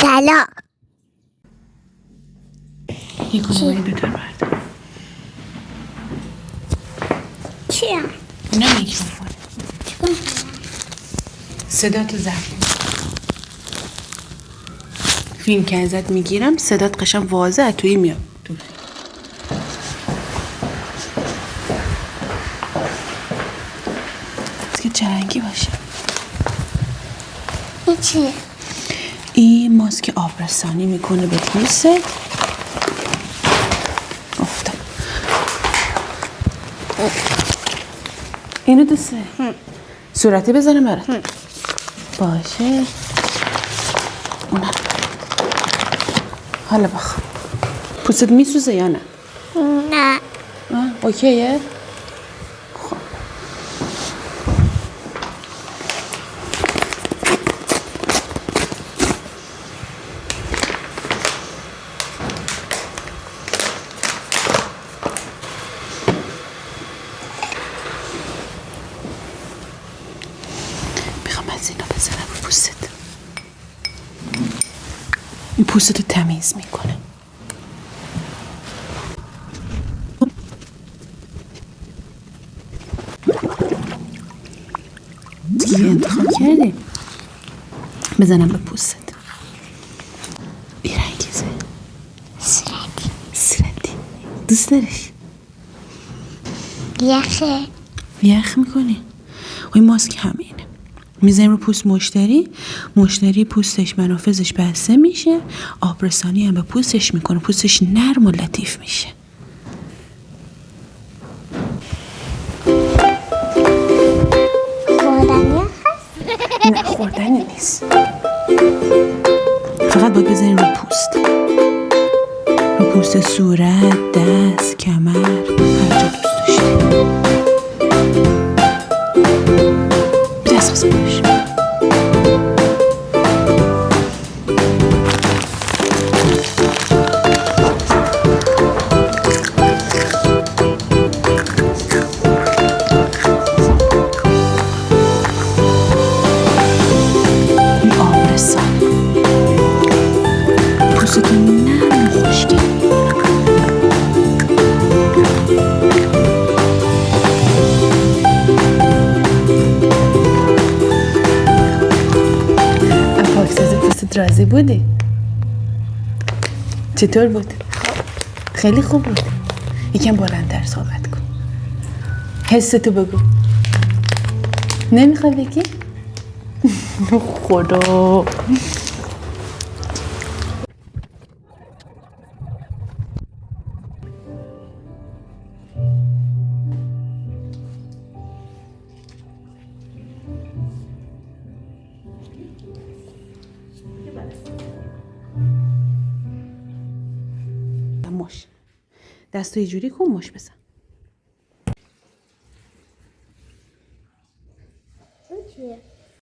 سلام. یک کدوم دوتا برد. چیه؟ اینا میکروفون. چیکار؟ صدا تو ضبط. فیلم که ازت میگیرم صدات قشنگ واضحه توی میاد. تو که چرنگی باشه. این چیه؟ این ماسک آبرسانی میکنه به پوست. افتاد. اینو دوسته؟ صورتی بزنم برات. باشه. اونم. حالا بخوام. پوستت میسوزه یا نه؟ نه. اوکیه؟ خب. میخوام از اینا بزنم رو پوستت. این پوستتو تمیز میکنه. دیگه انتخاب کردی بزنم به پوستت. بیرنگیزه. صورتی دوست داریش؟ یخه. یخ میکنی؟ این ماسک همینه. میزنیم رو پوست مشتری پوستش منافذش بسته میشه، آبرسانی هم به پوستش میکنه، پوستش نرم و لطیف میشه. خوردنی هست؟ نه خوردنی نیست، فقط باید بزنیم رو پوست. رو پوست صورت، دست، کمر، هر جا دوست داشتی. دست بزن باش. این آبرسان پوستتون نرم و خشکی. پاکسازی پوستت راضی بودی؟ چطور بود؟ خیلی خوب بود. یکم بلندتر صحبت کن. حستو بگو. نمیخوای بگی؟ خدا. مش دستو یه جوری کن، مش بزن. این چیه؟